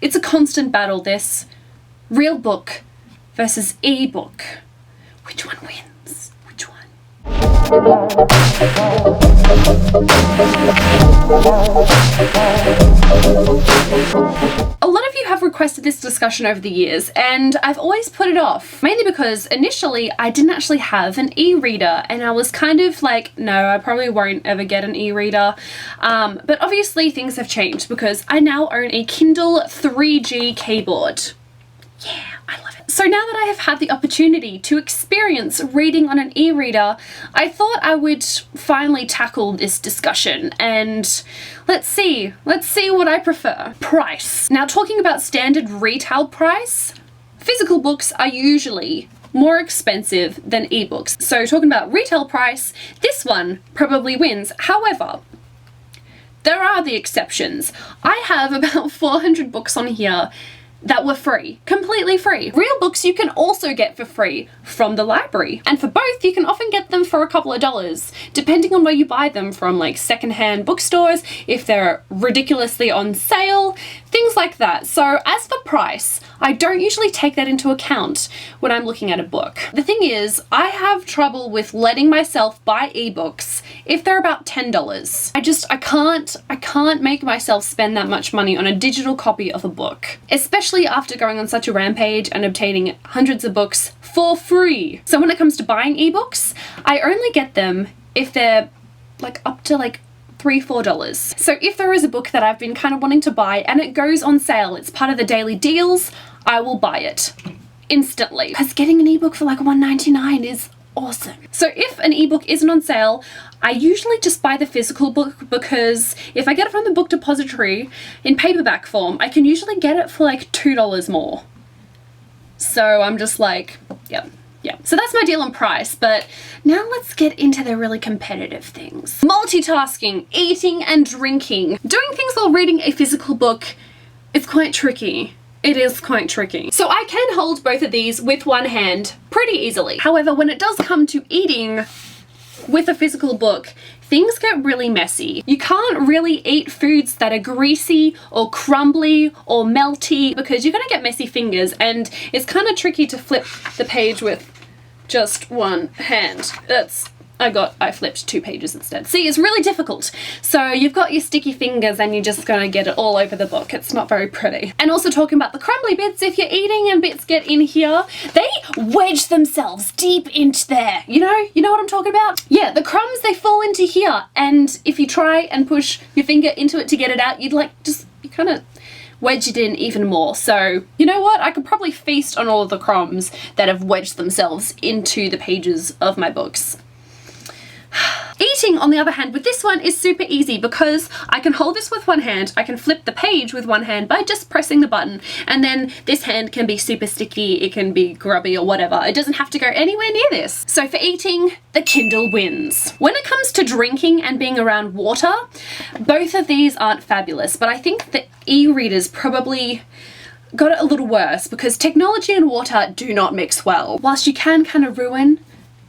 It's a constant battle, this. Real book versus ebook. Which one wins? Which one? A lot of you have requested this discussion over the years, and I've always put it off, mainly because initially I didn't actually have an e-reader, and I was kind of like, no, I probably won't ever get an e-reader. But obviously things have changed because I now own a Kindle 3G keyboard. Yeah, I love it. So now that I have had the opportunity to experience reading on an e-reader, I thought I would finally tackle this discussion, and let's see what I prefer. Price. Now, talking about standard retail price, physical books are usually more expensive than ebooks. So talking about retail price, this one probably wins. However, there are the exceptions. I have about 400 books on here that were free, completely free. Real books you can also get for free from the library. And for both, you can often get them for a couple of dollars, depending on where you buy them from, like secondhand bookstores, if they're ridiculously on sale, things like that. So as for price, I don't usually take that into account when I'm looking at a book. The thing is, I have trouble with letting myself buy ebooks if they're about $10. I can't make myself spend that much money on a digital copy of a book, especially after going on such a rampage and obtaining hundreds of books for free. So when it comes to buying ebooks, I only get them if they're like up to like $3-4. So if there is a book that I've been kind of wanting to buy and it goes on sale, it's part of the daily deals, I will buy it instantly. Because getting an ebook for like $1.99 is awesome. So if an ebook isn't on sale, I usually just buy the physical book, because if I get it from the book depository in paperback form, I can usually get it for like $2 more. So I'm just like, yep. Yeah, so that's my deal on price, but now let's get into the really competitive things. Multitasking, eating and drinking. Doing things while reading a physical book is quite tricky. It is quite tricky. So I can hold both of these with one hand pretty easily. However, when it does come to eating with a physical book, things get really messy. You can't really eat foods that are greasy or crumbly or melty because you're gonna get messy fingers, and it's kind of tricky to flip the page with just one hand. I flipped 2 pages instead. See, it's really difficult. So you've got your sticky fingers and you're just gonna get it all over the book. It's not very pretty. And also talking about the crumbly bits, if you're eating and bits get in here, they wedge themselves deep into there. You know what I'm talking about? Yeah, the crumbs, they fall into here, and if you try and push your finger into it to get it out, you kind of wedge it in even more. So you know what? I could probably feast on all of the crumbs that have wedged themselves into the pages of my books. Eating, on the other hand, with this one is super easy because I can hold this with one hand, I can flip the page with one hand by just pressing the button, and then this hand can be super sticky, it can be grubby or whatever. It doesn't have to go anywhere near this. So for eating, the Kindle wins. When it comes to drinking and being around water, both of these aren't fabulous, but I think the e-readers probably got it a little worse because technology and water do not mix well. Whilst you can kind of ruin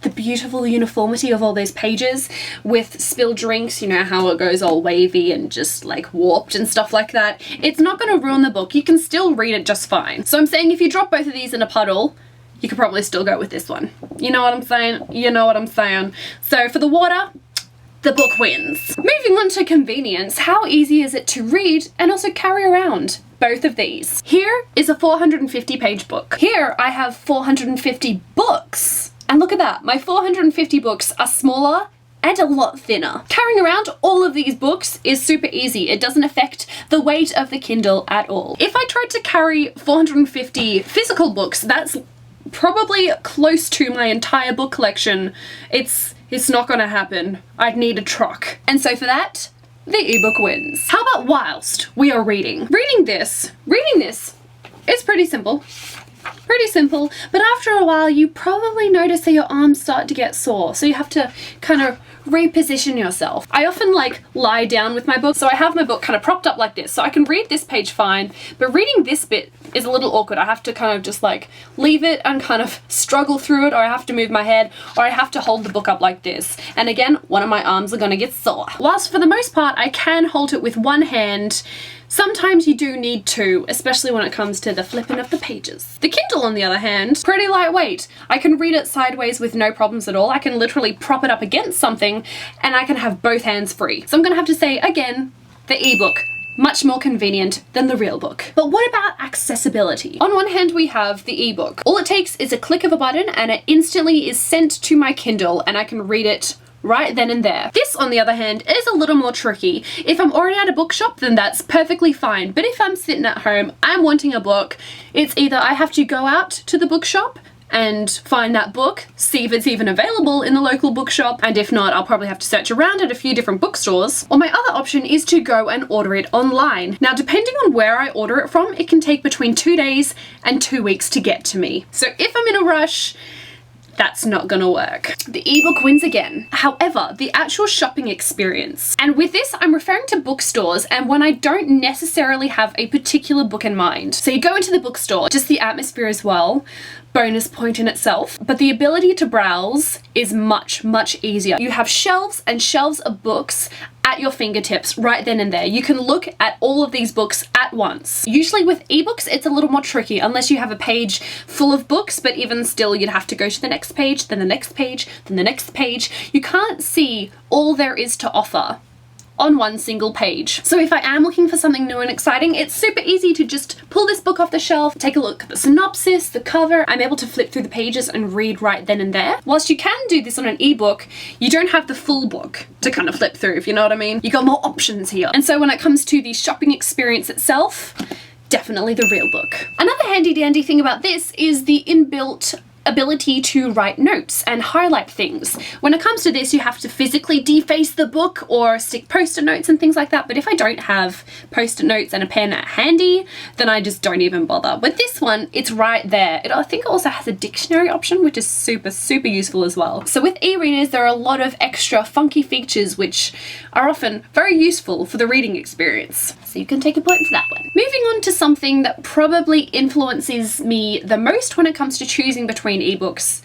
the beautiful uniformity of all those pages with spilled drinks, you know how it goes all wavy and just like warped and stuff like that, it's not going to ruin the book. You can still read it just fine. So I'm saying if you drop both of these in a puddle, you could probably still go with this one. You know what I'm saying? You know what I'm saying. So for the water, the book wins. Moving on to convenience, how easy is it to read and also carry around both of these? Here is a 450 page book. Here I have 450 books. And look at that, my 450 books are smaller and a lot thinner. Carrying around all of these books is super easy. It doesn't affect the weight of the Kindle at all. If I tried to carry 450 physical books, that's probably close to my entire book collection. It's not gonna happen. I'd need a truck. And so for that, the ebook wins. How about whilst we are reading? Reading this is pretty simple. Pretty simple, but after a while you probably notice that your arms start to get sore, so you have to kind of reposition yourself. I often like lie down with my book, so I have my book kind of propped up like this, so I can read this page fine, but reading this bit is a little awkward. I have to kind of just like leave it and kind of struggle through it, or I have to move my head, or I have to hold the book up like this. And again, one of my arms are gonna get sore. Whilst for the most part I can hold it with one hand, sometimes you do need two, especially when it comes to the flipping of the pages. The Kindle, on the other hand, pretty lightweight. I can read it sideways with no problems at all. I can literally prop it up against something and I can have both hands free. So I'm gonna have to say again, the ebook. Much more convenient than the real book. But what about accessibility? On one hand, we have the ebook. All it takes is a click of a button and it instantly is sent to my Kindle and I can read it right then and there. This, on the other hand, is a little more tricky. If I'm already at a bookshop, then that's perfectly fine. But if I'm sitting at home, I'm wanting a book, it's either I have to go out to the bookshop and find that book, see if it's even available in the local bookshop, and if not, I'll probably have to search around at a few different bookstores. Or my other option is to go and order it online. Now, depending on where I order it from, it can take between 2 days and 2 weeks to get to me. So if I'm in a rush, that's not gonna work. The ebook wins again. However, the actual shopping experience, and with this I'm referring to bookstores and when I don't necessarily have a particular book in mind. So you go into the bookstore, just the atmosphere as well, bonus point in itself, but the ability to browse is much, much easier. You have shelves and shelves of books at your fingertips right then and there. You can look at all of these books at once. Usually with ebooks, it's a little more tricky unless you have a page full of books, but even still, you'd have to go to the next page, then the next page, then the next page. You can't see all there is to offer on one single page. So if I am looking for something new and exciting, it's super easy to just pull this book off the shelf, take a look at the synopsis, the cover. I'm able to flip through the pages and read right then and there. Whilst you can do this on an ebook, you don't have the full book to kind of flip through, if you know what I mean. You got more options here. And so when it comes to the shopping experience itself, definitely the real book. Another handy dandy thing about this is the inbuilt ability to write notes and highlight things. When it comes to this, you have to physically deface the book or stick post-it notes and things like that, but if I don't have post-it notes and a pen handy, then I just don't even bother. With this one, it's right there. I think it also has a dictionary option, which is super, super useful as well. So with e-readers, there are a lot of extra funky features which are often very useful for the reading experience. So you can take a point for that one. Moving on to something that probably influences me the most when it comes to choosing between ebooks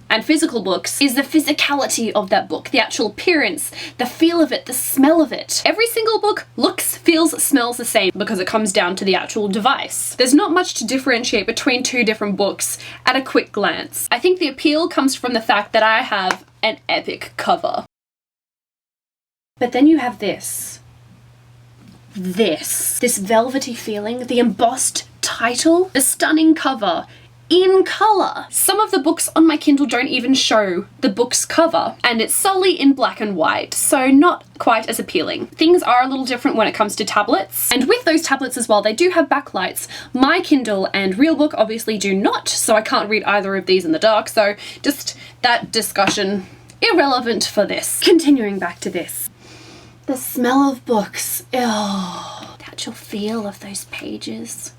and physical books is the physicality of that book, the actual appearance, the feel of it, the smell of it. Every single book looks, feels, smells the same because it comes down to the actual device. There's not much to differentiate between two different books at a quick glance. I think the appeal comes from the fact that I have an epic cover. But then you have this velvety feeling, the embossed title, the stunning cover in color. Some of the books on my Kindle don't even show the book's cover, and it's solely in black and white, so not quite as appealing. Things are a little different when it comes to tablets, and with those tablets as well, they do have backlights. My Kindle and real book obviously do not, so I can't read either of these in the dark, so just that discussion irrelevant for this. Continuing back to this. The smell of books. Oh, the actual feel of those pages.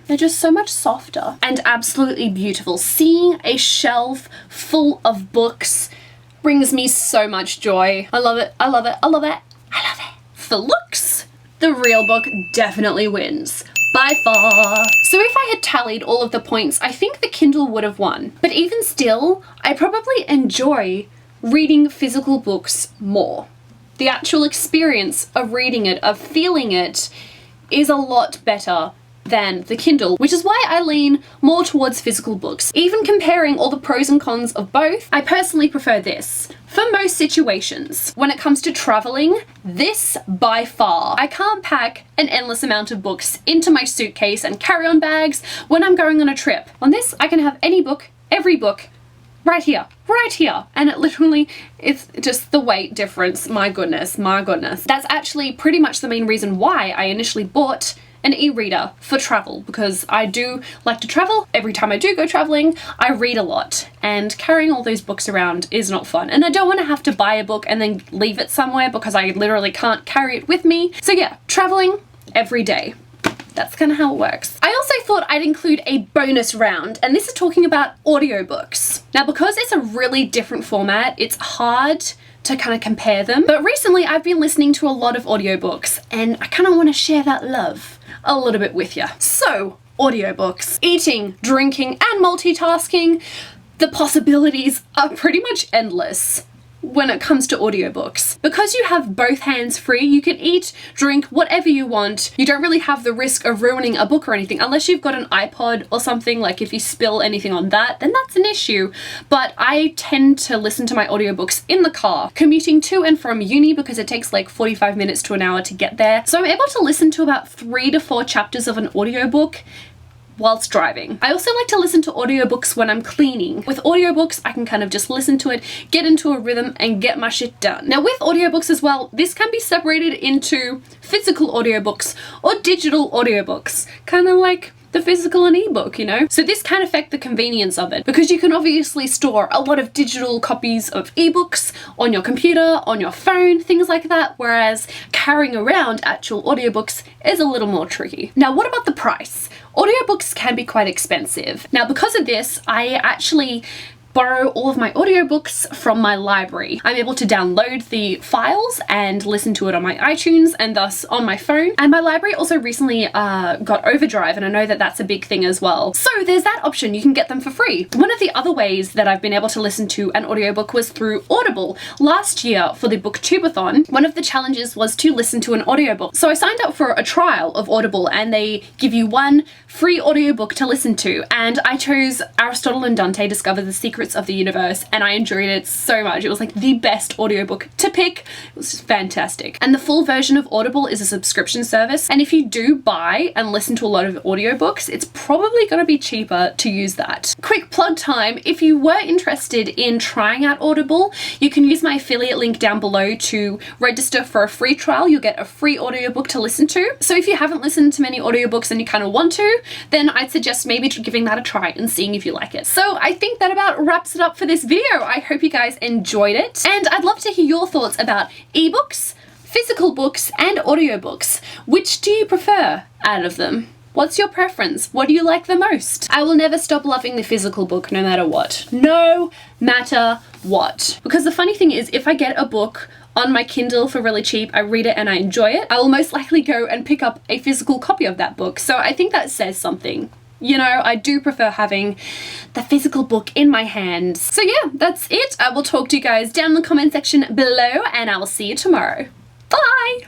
They're just so much softer and absolutely beautiful. Seeing a shelf full of books brings me so much joy. I love it, I love it, I love it, I love it. For looks, the real book definitely wins. By far. So if I had tallied all of the points, I think the Kindle would have won. But even still, I probably enjoy reading physical books more. The actual experience of reading it, of feeling it, is a lot better than the Kindle, which is why I lean more towards physical books. Even comparing all the pros and cons of both, I personally prefer this. For most situations, when it comes to traveling, this by far. I can't pack an endless amount of books into my suitcase and carry-on bags when I'm going on a trip. On this, I can have any book, every book, right here. And it literally, it's just the weight difference. My goodness, my goodness. That's actually pretty much the main reason why I initially bought an e-reader for travel, because I do like to travel. Every time I do go traveling, I read a lot, and carrying all those books around is not fun. And I don't want to have to buy a book and then leave it somewhere because I literally can't carry it with me. So yeah, traveling every day. that's kind of how it works. I also thought I'd include a bonus round, and this is talking about audiobooks. Now, because it's a really different format, it's hard to kind of compare them. But recently I've been listening to a lot of audiobooks, and I kind of want to share that love a little bit with you. So, audiobooks. Eating, drinking, and multitasking. The possibilities are pretty much endless when it comes to audiobooks. Because you have both hands free, you can eat, drink, whatever you want. You don't really have the risk of ruining a book or anything, unless you've got an iPod or something. Like if you spill anything on that, then that's an issue. But I tend to listen to my audiobooks in the car, commuting to and from uni, because it takes like 45 minutes to an hour to get there. So I'm able to listen to about 3 to 4 chapters of an audiobook whilst driving. I also like to listen to audiobooks when I'm cleaning. With audiobooks, I can kind of just listen to it, get into a rhythm, and get my shit done. Now with audiobooks as well, this can be separated into physical audiobooks or digital audiobooks, kind of like the physical and ebook, you know? So this can affect the convenience of it, because you can obviously store a lot of digital copies of ebooks on your computer, on your phone, things like that, whereas carrying around actual audiobooks is a little more tricky. Now, what about the price? Audiobooks can be quite expensive. Now, because of this, I actually borrow all of my audiobooks from my library. I'm able to download the files and listen to it on my iTunes and thus on my phone. And my library also recently got Overdrive, and I know that that's a big thing as well. So there's that option, you can get them for free. One of the other ways that I've been able to listen to an audiobook was through Audible. Last year for the Booktubeathon, one of the challenges was to listen to an audiobook. So I signed up for a trial of Audible, and they give you 1 free audiobook to listen to. And I chose Aristotle and Dante Discover the Secrets of the Universe, and I enjoyed it so much. It was like the best audiobook to pick. It was just fantastic. And the full version of Audible is a subscription service, and if you do buy and listen to a lot of audiobooks, it's probably going to be cheaper to use that. Quick plug time, if you were interested in trying out Audible, you can use my affiliate link down below to register for a free trial. You'll get a free audiobook to listen to. So if you haven't listened to many audiobooks and you kind of want to, then I'd suggest maybe giving that a try and seeing if you like it. So I think that about wraps it up for this video. I hope you guys enjoyed it, and I'd love to hear your thoughts about ebooks, physical books, and audiobooks. Which do you prefer out of them? What's your preference? What do you like the most? I will never stop loving the physical book, no matter what. No matter what. Because the funny thing is, if I get a book on my Kindle for really cheap, I read it and I enjoy it, I will most likely go and pick up a physical copy of that book. So I think that says something. You know, I do prefer having the physical book in my hands. So yeah, that's it. I will talk to you guys down in the comment section below, and I will see you tomorrow. Bye!